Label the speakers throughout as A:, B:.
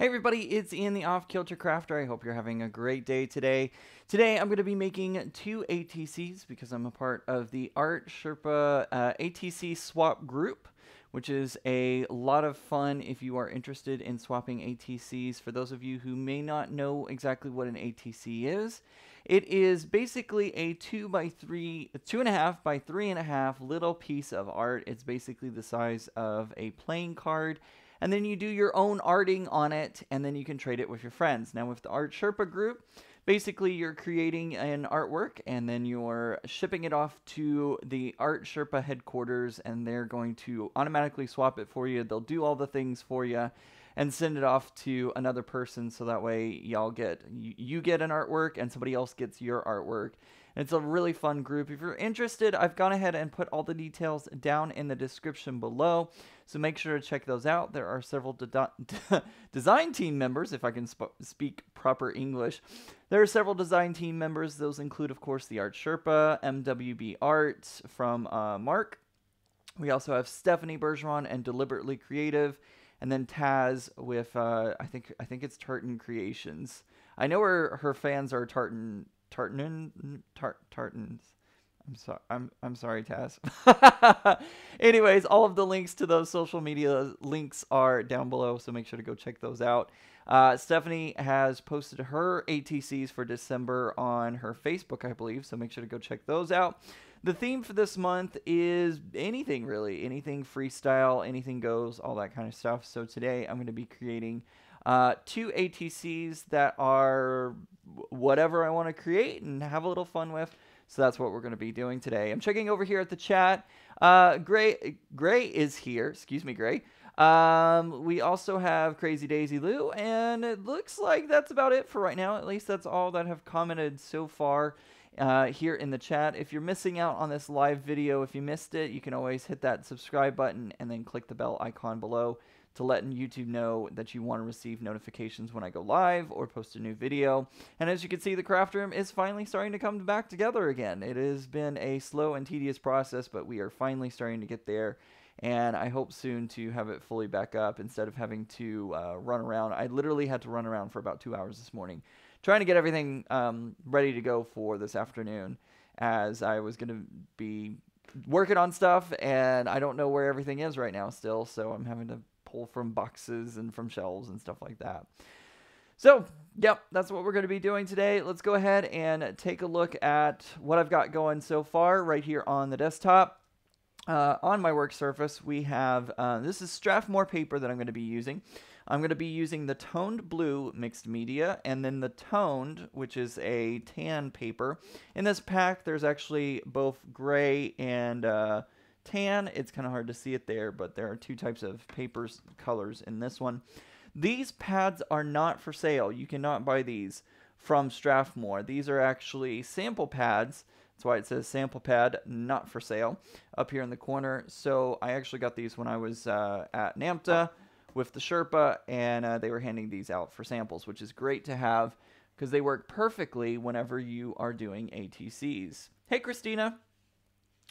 A: Hey everybody, it's Ian the Kilter Crafter. I hope you're having a great day today. Today I'm going to be making two ATCs because I'm a part of the Art Sherpa ATC swap group, which is a lot of fun if you are interested in swapping ATCs. For those of you who may not know exactly what an ATC is, it is basically a 2.5 by 3.5 little piece of art. It's basically the size of a playing card. And then you do your own arting on it, and then you can trade it with your friends. Now, with the Art Sherpa group, basically you're creating an artwork, and then you're shipping it off to the Art Sherpa headquarters, and they're going to automatically swap it for you. They'll do all the things for you and send it off to another person, so that way y'all you get an artwork and somebody else gets your artwork. And it's a really fun group. If you're interested, I've gone ahead and put all the details down in the description below, so make sure to check those out. There are several design team members, if I can speak proper English. There are several design team members. Those include, of course, the Art Sherpa, MWB Art from Mark. We also have Stephanie Bergeron and Deliberately Creative, and then Taz with I think it's Tartan Creations. I know her fans are Tartans. I'm sorry, Taz. Anyways, all of the links to those social media links are down below, so make sure to go check those out. Stephanie has posted her ATCs for December on her Facebook, I believe, so make sure to go check those out. The theme for this month is anything, really. Anything freestyle, anything goes, all that kind of stuff. So today I'm going to be creating two ATCs that are whatever I want to create and have a little fun with. So that's what we're going to be doing today. I'm checking over here at the chat. Gray is here. Excuse me, Gray. We also have Crazy Daisy Lou, and it looks like that's about it for right now. At least that's all that have commented so far here in the chat. If you're missing out on this live video, if you missed it, you can always hit that subscribe button and then click the bell icon below to let YouTube know that you want to receive notifications when I go live or post a new video. And as you can see, the craft room is finally starting to come back together again. It has been a slow and tedious process, but we are finally starting to get there. And I hope soon to have it fully back up instead of having to run around. I literally had to run around for about 2 hours this morning, trying to get everything ready to go for this afternoon, as I was going to be working on stuff, and I don't know where everything is right now still, so I'm having to pull from boxes and from shelves and stuff like that. So, yep, that's what we're going to be doing today. Let's go ahead and take a look at what I've got going so far right here on the desktop. On my work surface, we have, this is Strathmore paper that I'm going to be using. I'm going to be using the toned blue mixed media, and then the toned, which is a tan paper. In this pack, there's actually both gray and tan. It's kind of hard to see it there, but there are two types of papers colors in this one. These pads are not for sale. You cannot buy these from Strathmore. These are actually sample pads. That's why it says sample pad, not for sale, up here in the corner. So I actually got these when I was at NAMTA with the Sherpa, and they were handing these out for samples, which is great to have because they work perfectly whenever you are doing ATCs. Hey, Christina.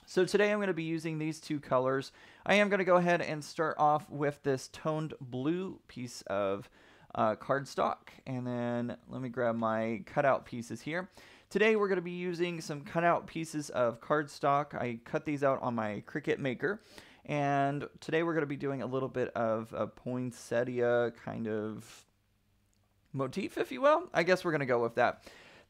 A: So today I'm going to be using these two colors. I am going to go ahead and start off with this toned blue piece of cardstock, and then let me grab my cutout pieces here. Today we're going to be using some cutout pieces of cardstock. I cut these out on my Cricut Maker, and today we're going to be doing a little bit of a poinsettia kind of motif, if you will. I guess we're going to go with that.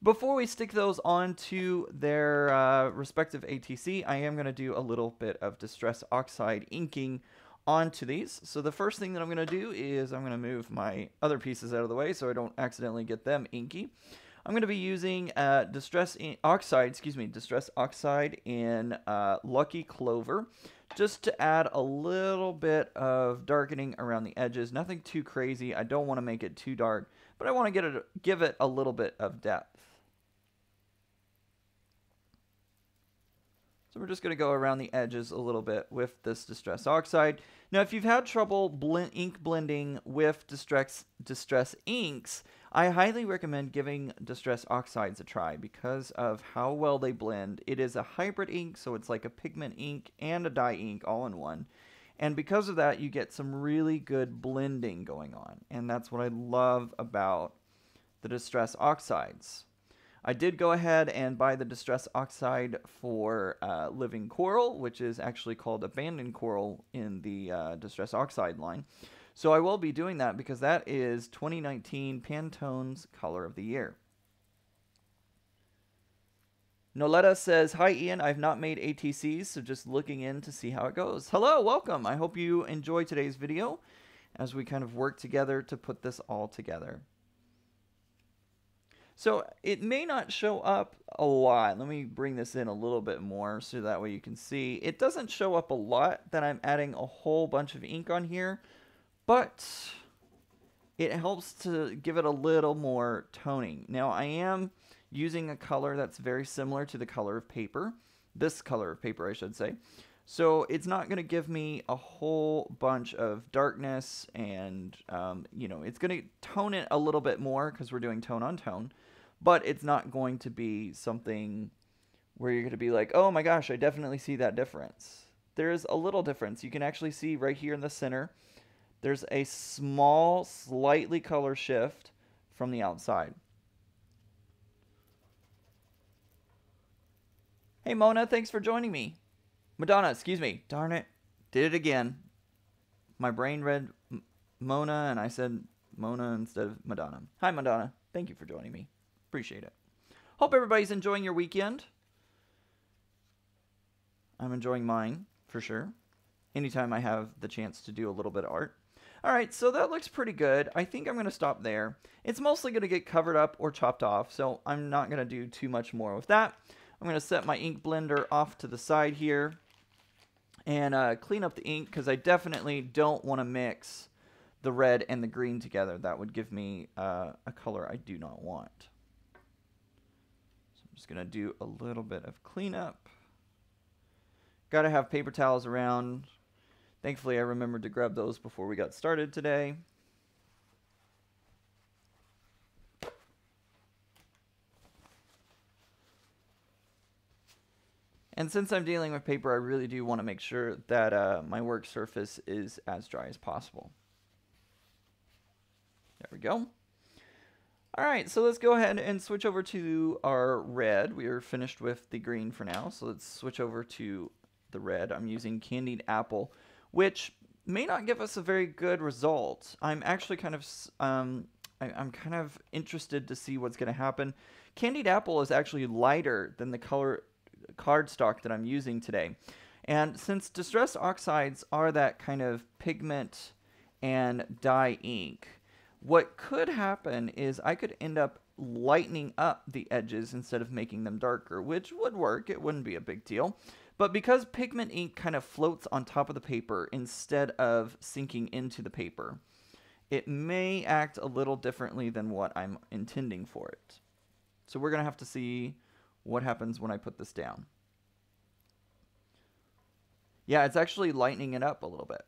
A: Before we stick those onto their respective ATC, I am going to do a little bit of Distress Oxide inking onto these. So the first thing that I'm going to do is I'm going to move my other pieces out of the way so I don't accidentally get them inky. I'm going to be using Distress Oxide in Lucky Clover, just to add a little bit of darkening around the edges. Nothing too crazy. I don't want to make it too dark, but I want to give it a little bit of depth. So we're just going to go around the edges a little bit with this Distress Oxide. Now, if you've had trouble ink blending with Distress inks, I highly recommend giving Distress Oxides a try because of how well they blend. It is a hybrid ink, so it's like a pigment ink and a dye ink all in one. And because of that, you get some really good blending going on. And that's what I love about the Distress Oxides. I did go ahead and buy the Distress Oxide for Living Coral, which is actually called Abandoned Coral in the Distress Oxide line. So I will be doing that because that is 2019 Pantone's Color of the Year. Noletta says, hi Ian, I've not made ATCs, so just looking in to see how it goes. Hello, welcome. I hope you enjoy today's video as we kind of work together to put this all together. So it may not show up a lot. Let me bring this in a little bit more so that way you can see. It doesn't show up a lot that I'm adding a whole bunch of ink on here, but it helps to give it a little more toning. Now I am using a color that's very similar to the color of paper. This color of paper, I should say. So it's not going to give me a whole bunch of darkness and, you know, it's going to tone it a little bit more because we're doing tone on tone. But it's not going to be something where you're going to be like, oh my gosh, I definitely see that difference. There's a little difference. You can actually see right here in the center, there's a small, slightly color shift from the outside. Hey Mona, thanks for joining me. Madonna, excuse me. Darn it. Did it again. My brain read Mona and I said Mona instead of Madonna. Hi Madonna. Thank you for joining me. Appreciate it. Hope everybody's enjoying your weekend. I'm enjoying mine for sure. Anytime I have the chance to do a little bit of art. Alright, so that looks pretty good. I think I'm going to stop there. It's mostly going to get covered up or chopped off, so I'm not going to do too much more with that. I'm going to set my ink blender off to the side here and clean up the ink because I definitely don't want to mix the red and the green together. That would give me a color I do not want. So I'm just going to do a little bit of cleanup. Got to have paper towels around. Thankfully, I remembered to grab those before we got started today. And since I'm dealing with paper, I really do want to make sure that my work surface is as dry as possible. There we go. All right, so let's go ahead and switch over to our red. We are finished with the green for now, so let's switch over to the red. I'm using Candied Apple, which may not give us a very good result. I'm actually kind of I'm kind of interested to see what's going to happen. Candied Apple is actually lighter than the color cardstock that I'm using today. And since Distress Oxides are that kind of pigment and dye ink, what could happen is I could end up lightening up the edges instead of making them darker, which would work. It wouldn't be a big deal. But because pigment ink kind of floats on top of the paper instead of sinking into the paper, it may act a little differently than what I'm intending for it. So we're going to have to see what happens when I put this down. Yeah, it's actually lightening it up a little bit,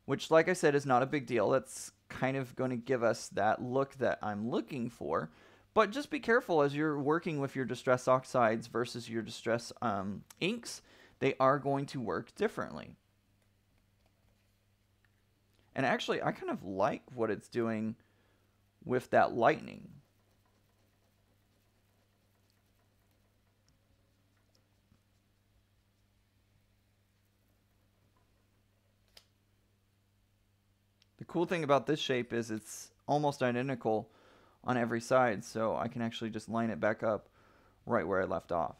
A: which, like I said, is not a big deal. That's kind of going to give us that look that I'm looking for. But just be careful as you're working with your Distress Oxides versus your Distress inks. They are going to work differently. And actually, I kind of like what it's doing with that lightening. The cool thing about this shape is it's almost identical on every side, so I can actually just line it back up right where I left off.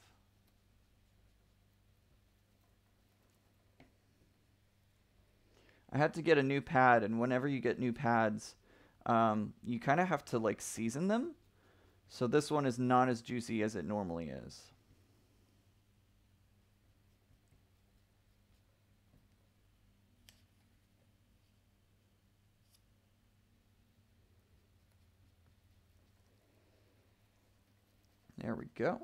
A: I had to get a new pad, and whenever you get new pads, you kind of have to like season them. So this one is not as juicy as it normally is. There we go.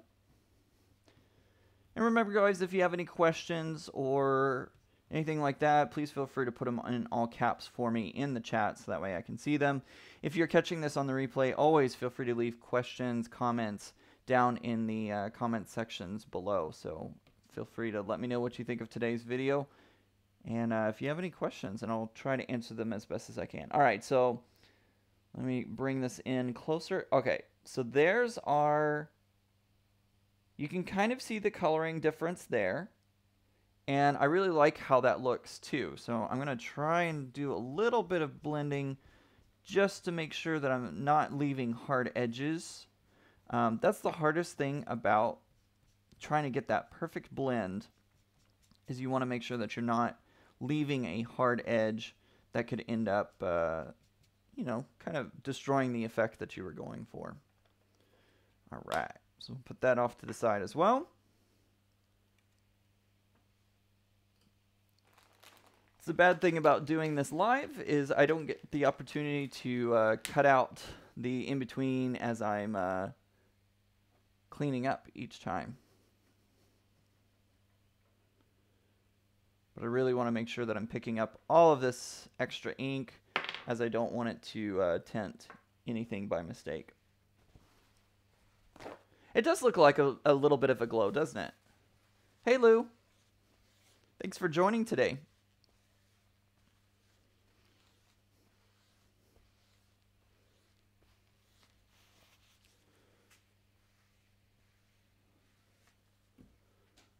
A: And remember, guys, if you have any questions or anything like that, please feel free to put them in all caps for me in the chat so that way I can see them. If you're catching this on the replay, always feel free to leave questions, comments down in the comment sections below. So feel free to let me know what you think of today's video. And if you have any questions, and I'll try to answer them as best as I can. All right, so let me bring this in closer. Okay, so there's our, you can kind of see the coloring difference there. And I really like how that looks too. So I'm going to try and do a little bit of blending just to make sure that I'm not leaving hard edges. That's the hardest thing about trying to get that perfect blend, is you want to make sure that you're not leaving a hard edge that could end up, you know, kind of destroying the effect that you were going for. All right, so we'll put that off to the side as well. The bad thing about doing this live is I don't get the opportunity to cut out the in-between as I'm cleaning up each time. But I really want to make sure that I'm picking up all of this extra ink, as I don't want it to tint anything by mistake. It does look like a little bit of a glow, doesn't it? Hey Lou, thanks for joining today.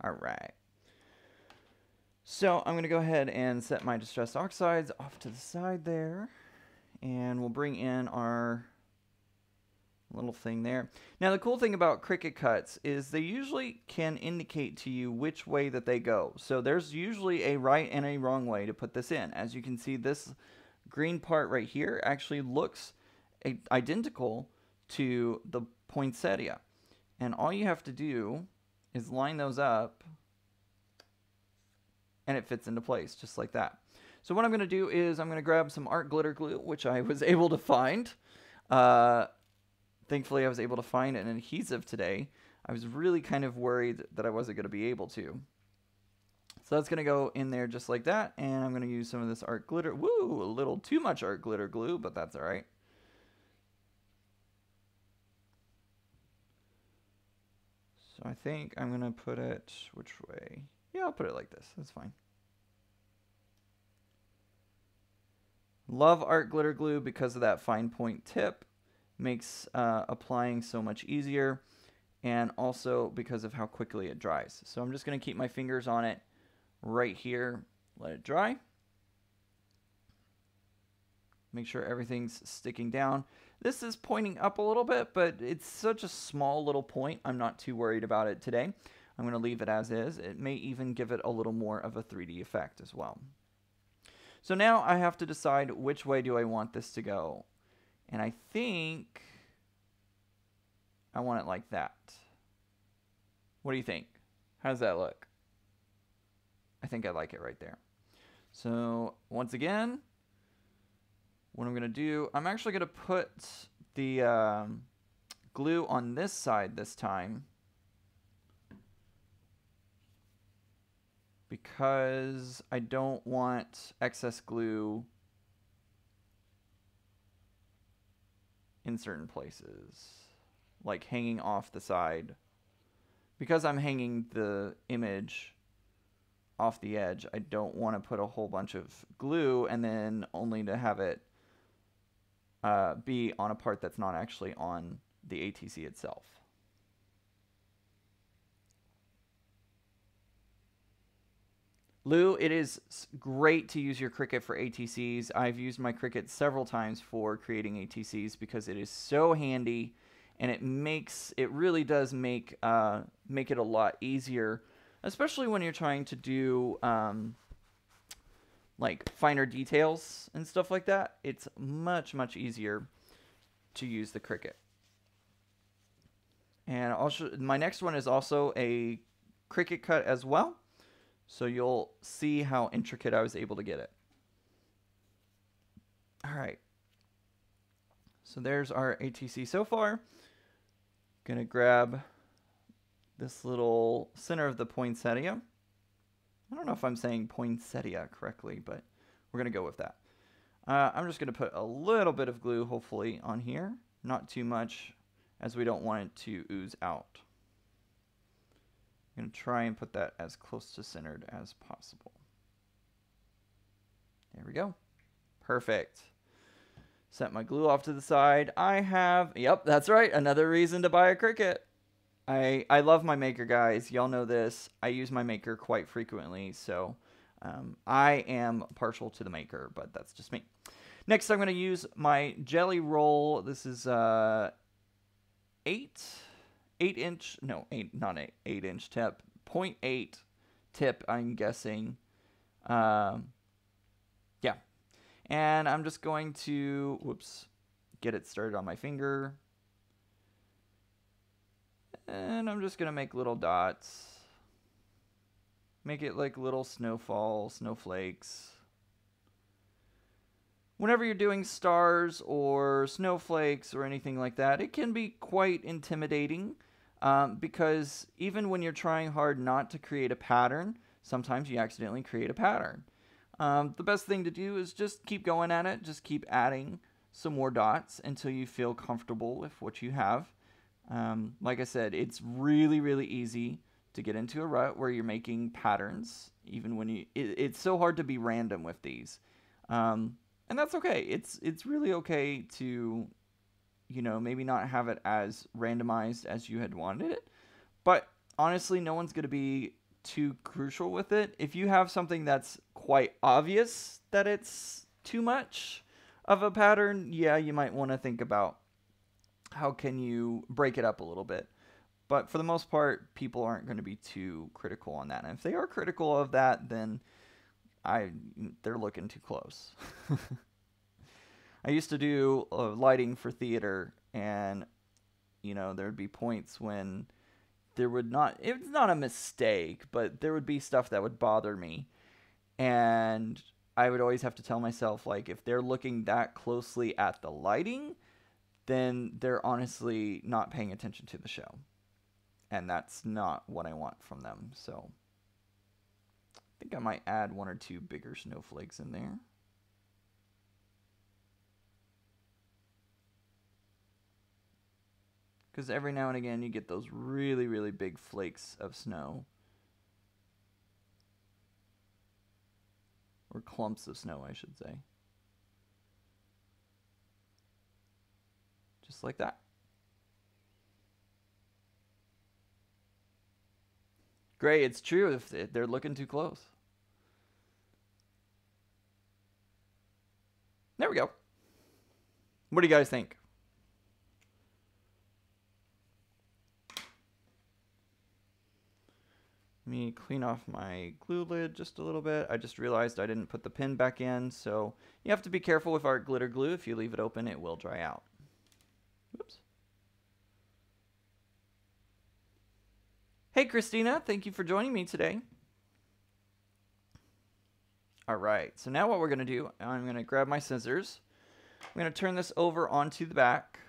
A: All right. So I'm going to go ahead and set my distressed oxides off to the side there. And we'll bring in our little thing there. Now the cool thing about Cricut cuts is they usually can indicate to you which way that they go. So there's usually a right and a wrong way to put this in. As you can see, this green part right here actually looks identical to the poinsettia. And all you have to do is line those up, and it fits into place just like that. So what I'm going to do is I'm going to grab some art glitter glue, which I was able to find. Thankfully, I was able to find an adhesive today. I was really kind of worried that I wasn't going to be able to. So that's going to go in there just like that, and I'm going to use some of this art glitter. Woo, a little too much art glitter glue, but that's all right. So I think I'm going to put it, which way? Yeah, I'll put it like this. That's fine. Love art glitter glue because of that fine point tip. Makes applying so much easier, and also because of how quickly it dries. So I'm just going to keep my fingers on it right here. Let it dry. Make sure everything's sticking down. This is pointing up a little bit, but it's such a small little point. I'm not too worried about it today. I'm going to leave it as is. It may even give it a little more of a 3D effect as well. So now I have to decide which way do I want this to go. And I think I want it like that. What do you think? How does that look? I think I like it right there. So once again, what I'm going to do, I'm actually going to put the glue on this side this time, because I don't want excess glue in certain places, like hanging off the side. Because I'm hanging the image off the edge, I don't want to put a whole bunch of glue and then only to have it be on a part that's not actually on the ATC itself. Lou, it is great to use your Cricut for ATCs. I've used my Cricut several times for creating ATCs because it is so handy, and it really does make it a lot easier, especially when you're trying to do like finer details and stuff like that. It's much easier to use the Cricut. And also, my next one is also a Cricut cut as well. So you'll see how intricate I was able to get it. All right. So there's our ATC so far. Gonna grab this little center of the poinsettia. I don't know if I'm saying poinsettia correctly, but we're gonna go with that. I'm just gonna put a little bit of glue, hopefully, on here. Not too much, as we don't want it to ooze out. I'm going to try and put that as close to centered as possible. There we go. Perfect. Set my glue off to the side. I have, yep, that's right, another reason to buy a Cricut. I love my Maker, guys. Y'all know this. I use my Maker quite frequently, so I am partial to the Maker, but that's just me. Next, I'm going to use my Jelly Roll. This is 8 inch, no, 8, not 8 inch tip, 0.8 tip, I'm guessing. Yeah. And I'm just going to, whoops, get it started on my finger. And I'm just going to make little dots. Make it like little snowfall, snowflakes. Whenever you're doing stars or snowflakes or anything like that, it can be quite intimidating because even when you're trying hard not to create a pattern, sometimes you accidentally create a pattern. The best thing to do is just keep going at it. Just keep adding some more dots until you feel comfortable with what you have. Like I said, it's really, really easy to get into a rut where you're making patterns, even when it's so hard to be random with these. And that's okay. It's really okay to, you know, maybe not have it as randomized as you had wanted it. But honestly, no one's going to be too crucial with it. If you have something that's quite obvious that it's too much of a pattern, yeah, you might want to think about how can you break it up a little bit. But for the most part, people aren't going to be too critical on that. And if they are critical of that, then they're looking too close. I used to do lighting for theater, and you know, there'd be points when there would not, it's not a mistake, but there would be stuff that would bother me. And I would always have to tell myself, like, if they're looking that closely at the lighting, then they're honestly not paying attention to the show. And that's not what I want from them. So I think I might add 1 or 2 bigger snowflakes in there. Because every now and again you get those really, really big flakes of snow. Or clumps of snow, I should say. Just like that. Great, it's true if they're looking too close. There we go. What do you guys think? Let me clean off my glue lid just a little bit. I just realized I didn't put the pin back in, so you have to be careful with art glitter glue. If you leave it open, it will dry out. Oops. Hey, Christina, thank you for joining me today. All right, so now what we're going to do, I'm going to grab my scissors. I'm going to turn this over onto the back.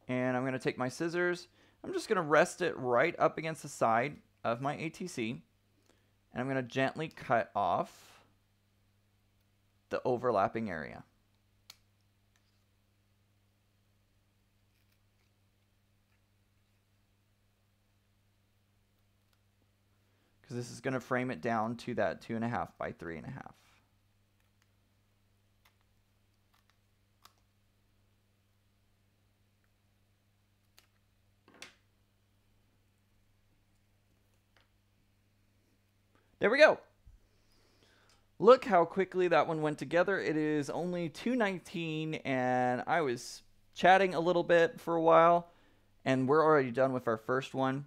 A: And I'm going to take my scissors. I'm just going to rest it right up against the side of my ATC. And I'm going to gently cut off the overlapping area. Because this is going to frame it down to that 2.5 by 3.5. There we go. Look how quickly that one went together. It is only 2:19, and I was chatting a little bit for a while, and we're already done with our first one.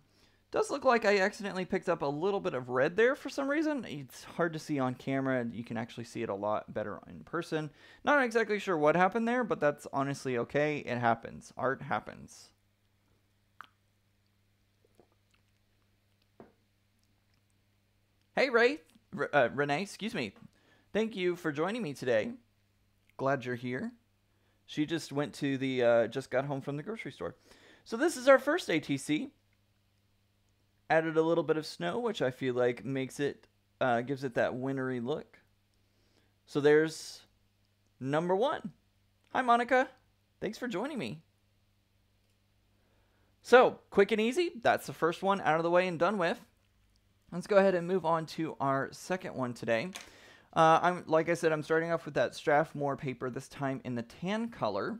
A: Does look like I accidentally picked up a little bit of red there for some reason. It's hard to see on camera. You can actually see it a lot better in person. Not exactly sure what happened there, but that's honestly okay. It happens. Art happens. Hey, Renee, excuse me. Thank you for joining me today. Glad you're here. She just went to the, just got home from the grocery store. So this is our first ATC. Added a little bit of snow, which I feel like makes it, gives it that wintry look. So there's number 1. Hi, Monica. Thanks for joining me. So, quick and easy. That's the first one out of the way and done with. Let's go ahead and move on to our second one today. Like I said, I'm starting off with that Strathmore paper, this time in the tan color.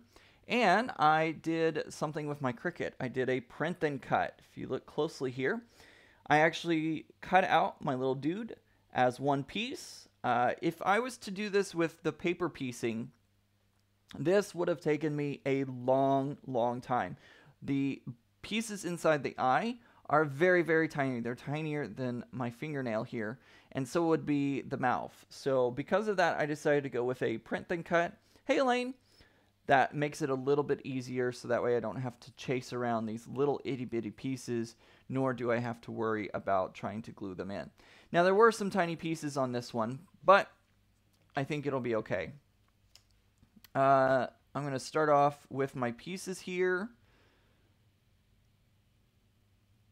A: And I did something with my Cricut. I did a print and cut. If you look closely here, I actually cut out my little dude as one piece. If I was to do this with the paper piecing, this would have taken me a long, long time. The pieces inside the eye are very, very tiny. They're tinier than my fingernail here, and so would be the mouth. So because of that, I decided to go with a print then cut. Hey, Elaine. That makes it a little bit easier, so that way I don't have to chase around these little itty-bitty pieces, nor do I have to worry about trying to glue them in. Now, there were some tiny pieces on this one, but I think it'll be okay. I'm going to start off with my pieces here.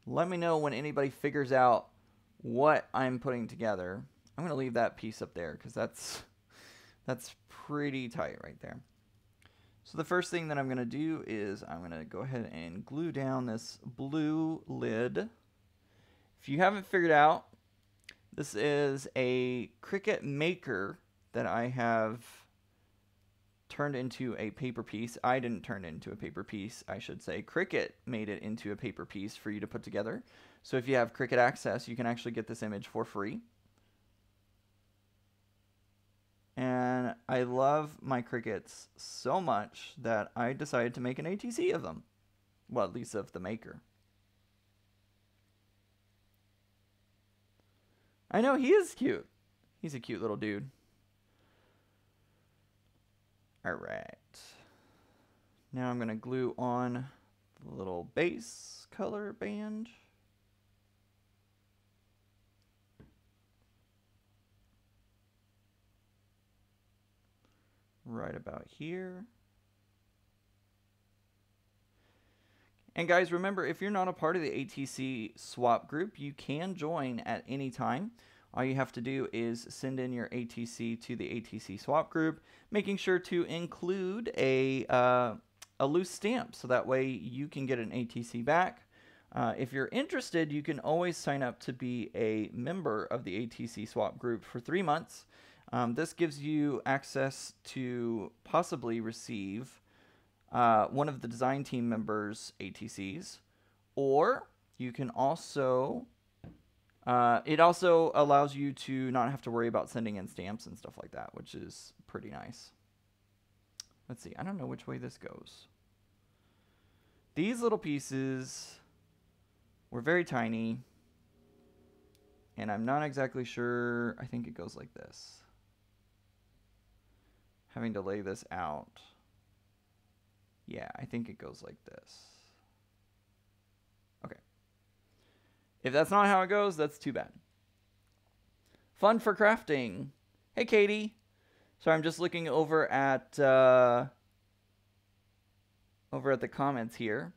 A: Let me know when anybody figures out what I'm putting together. I'm going to leave that piece up there because that's pretty tight right there. So the first thing that I'm going to do is I'm going to go ahead and glue down this blue lid. If you haven't figured out, this is a Cricut Maker that I have turned into a paper piece. I didn't turn it into a paper piece, I should say. Cricut made it into a paper piece for you to put together. So if you have Cricut Access, you can actually get this image for free. And I love my Cricuts so much that I decided to make an ATC of them. Well, at least of the Maker. I know, he is cute. He's a cute little dude. Alright. Now I'm going to glue on the little base color band. Right about here. And guys, remember, if you're not a part of the ATC swap group, you can join at any time. All you have to do is send in your ATC to the ATC swap group, making sure to include a loose stamp, so that way you can get an ATC back. If you're interested, you can always sign up to be a member of the ATC swap group for 3 months. This gives you access to possibly receive one of the design team members' ATCs, or you can also, it also allows you to not have to worry about sending in stamps and stuff like that, which is pretty nice. Let's see, I don't know which way this goes. These little pieces were very tiny, and I'm not exactly sure. I think it goes like this. Having to lay this out. Yeah, I think it goes like this. Okay. If that's not how it goes, that's too bad. Fun for crafting. Hey, Katie. Sorry, I'm just looking over at the comments here.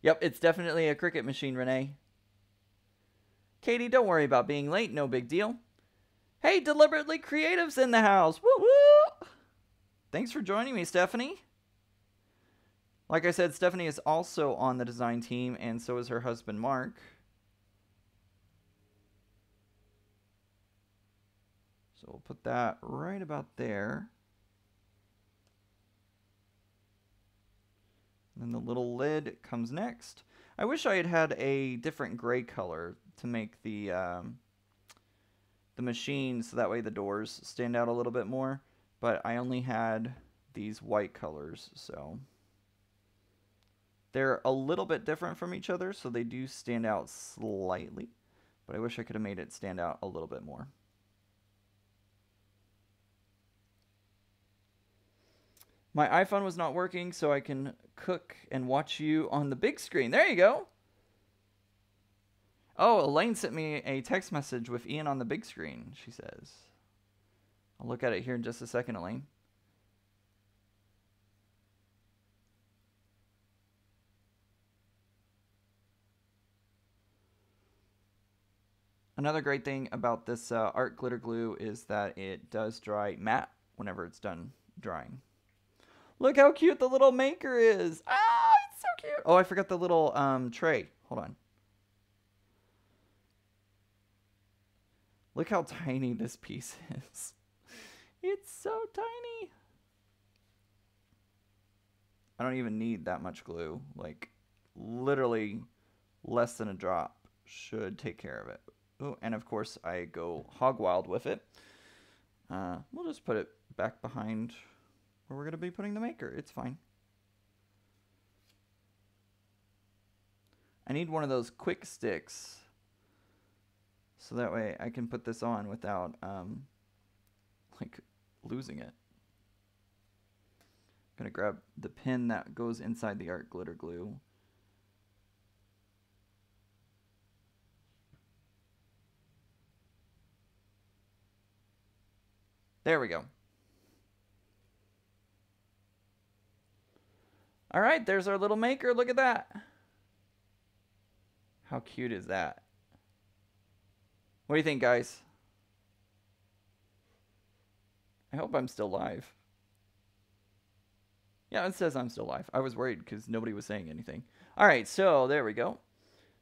A: Yep, it's definitely a Cricut machine, Renee. Katie, don't worry about being late. No big deal. Hey, Deliberately Creative's in the house. Woo woo! Thanks for joining me, Stephanie. Like I said, Stephanie is also on the design team, and so is her husband, Mark. So we'll put that right about there. And then the little lid comes next. I wish I had had a different gray color to make the machine, so that way the doors stand out a little bit more. But I only had these white colors, so they're a little bit different from each other, so they do stand out slightly. But I wish I could have made it stand out a little bit more. My iPhone was not working, so I can cook and watch you on the big screen. There you go. Oh, Elaine sent me a text message with Ian on the big screen, she says. I'll look at it here in just a second, Elaine. Another great thing about this art glitter glue is that it does dry matte whenever it's done drying. Look how cute the little Maker is. Ah, it's so cute. Oh, I forgot the little tray. Hold on. Look how tiny this piece is. It's so tiny. I don't even need that much glue. Like, literally less than a drop should take care of it. Oh, and of course I go hog wild with it. We'll just put it back behind where we're going to be putting the maker. It's fine. I need one of those quick sticks so that way I can put this on without like losing it. I'm going to grab the pin that goes inside the art glitter glue. There we go. All right, there's our little maker. Look at that. How cute is that? What do you think, guys? I hope I'm still live. Yeah, it says I'm still live. I was worried because nobody was saying anything. All right, so there we go.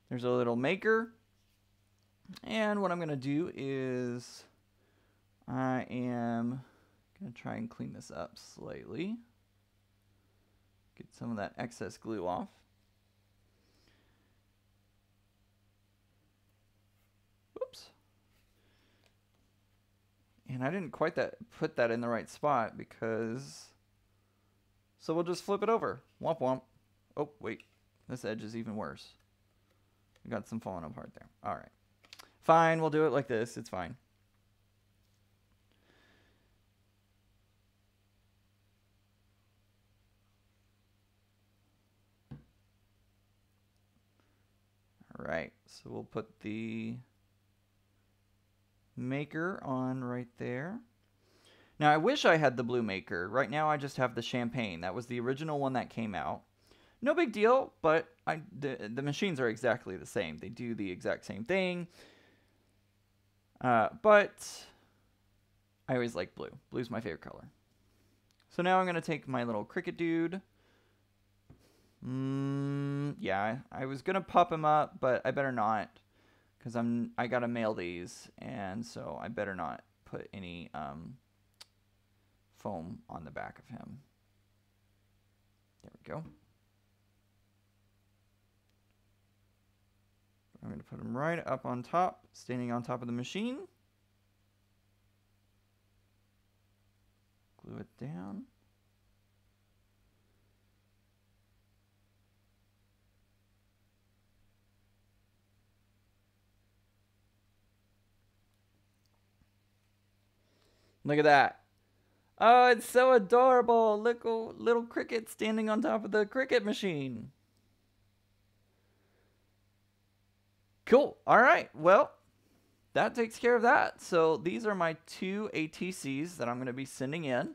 A: There's a little maker. And what I'm going to do is I am going to try and clean this up slightly. Get some of that excess glue off. Whoops. And I didn't quite put that in the right spot because... So we'll just flip it over. Womp womp. Oh, wait. This edge is even worse. We got some falling apart there. All right. Fine, we'll do it like this. It's fine. All right. So we'll put the maker on right there. Now, I wish I had the blue maker. Right now, I just have the champagne. That was the original one that came out. No big deal, but the machines are exactly the same. They do the exact same thing. But I always like blue. Blue's my favorite color. So now I'm going to take my little cricket dude. Yeah, I was going to pop him up, but I better not. Because I got to mail these, and so I better not put any... foam on the back of him. There we go. I'm going to put him right up on top, standing on top of the machine. Glue it down. Look at that. Oh, it's so adorable. Little cricket standing on top of the cricket machine. Cool. All right. Well, that takes care of that. So these are my 2 ATCs that I'm going to be sending in.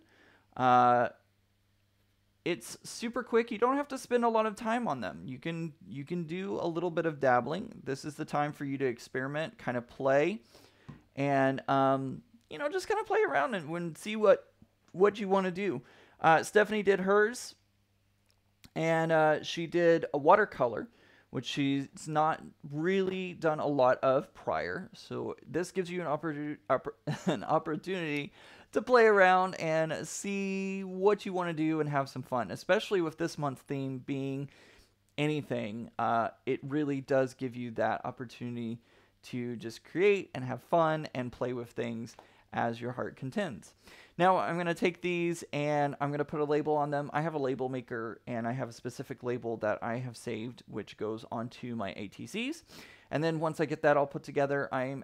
A: It's super quick. You don't have to spend a lot of time on them. You can do a little bit of dabbling. This is the time for you to experiment, kind of play, and you know, just kind of play around and see what you want to do. Stephanie did hers, and she did a watercolor, which she's not really done a lot of prior. So this gives you an opportunity to play around and see what you want to do and have some fun, especially with this month's theme being anything. It really does give you that opportunity to just create and have fun and play with things as your heart contends. Now I'm going to take these and I'm going to put a label on them. I have a label maker and I have a specific label that I have saved which goes onto my ATCs. And then once I get that all put together, I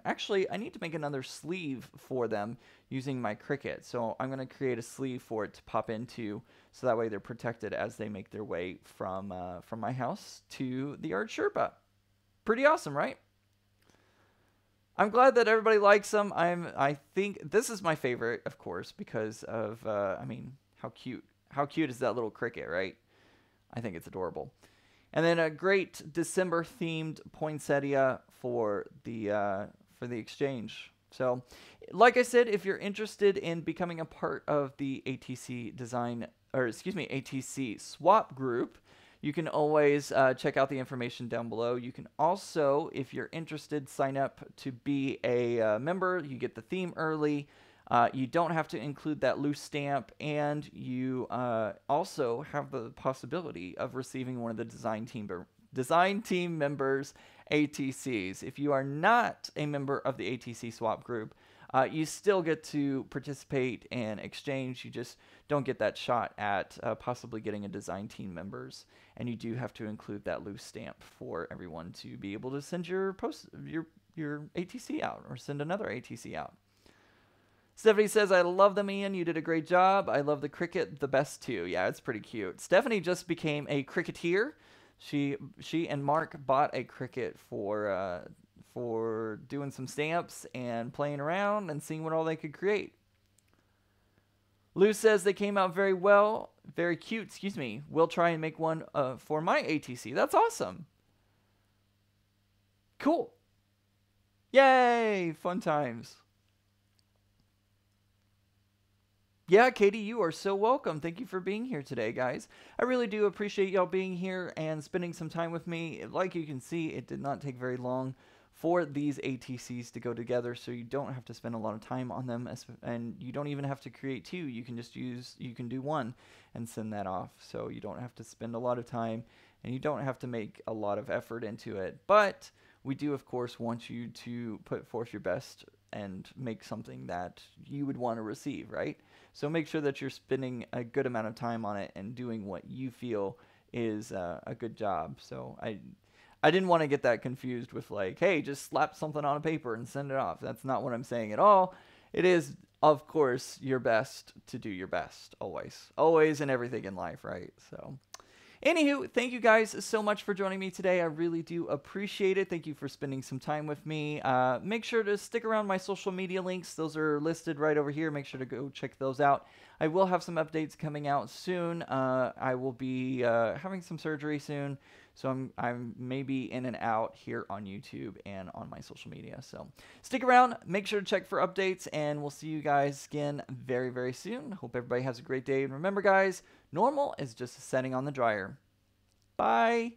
A: need to make another sleeve for them using my Cricut. So I'm going to create a sleeve for it to pop into so that way they're protected as they make their way from my house to the Art Sherpa. Pretty awesome, right? I'm glad that everybody likes them. I think this is my favorite, of course, because of I mean, how cute is that little cricket, right? I think it's adorable. And then a great December themed poinsettia for the exchange. So, like I said, if you're interested in becoming a part of the ATC ATC swap group, you can always check out the information down below. You can also, if you're interested, sign up to be a member. You get the theme early. You don't have to include that loose stamp, and you also have the possibility of receiving one of the design team members' ATCs. If you are not a member of the ATC swap group, you still get to participate and exchange. You just don't get that shot at possibly getting a design team members, and you do have to include that loose stamp for everyone to be able to send your ATC out, or send another ATC out. Stephanie says, I love them, Ian. You did a great job. I love the cricket the best too. Yeah, it's pretty cute. Stephanie just became a cricketeer. She and Mark bought a cricket for doing some stamps and playing around and seeing what all they could create. Lou says they came out very well. Very cute, excuse me. We'll try and make one for my ATC. That's awesome. Cool. Yay, fun times. Yeah, Katie, you are so welcome. Thank you for being here today, guys. I really do appreciate y'all being here and spending some time with me. Like you can see, it did not take very long for these ATCs to go together, so you don't have to spend a lot of time on them, and you don't even have to create two. You can just do one and send that off, so you don't have to spend a lot of time, and you don't have to make a lot of effort into it. But we do, of course, want you to put forth your best and make something that you would want to receive, right? So make sure that you're spending a good amount of time on it and doing what you feel is a good job. So I didn't want to get that confused with like, hey, just slap something on a paper and send it off. That's not what I'm saying at all. It is, of course, your best to do your best, always. Always in everything in life, right? So anywho, thank you guys so much for joining me today. I really do appreciate it. Thank you for spending some time with me. Make sure to stick around my social media links. Those are listed right over here. Make sure to go check those out. I will have some updates coming out soon. I will be having some surgery soon, so I'm maybe in and out here on YouTube and on my social media. So stick around. Make sure to check for updates, and we'll see you guys again very, very soon. Hope everybody has a great day. And remember, guys, normal is just a setting on the dryer. Bye.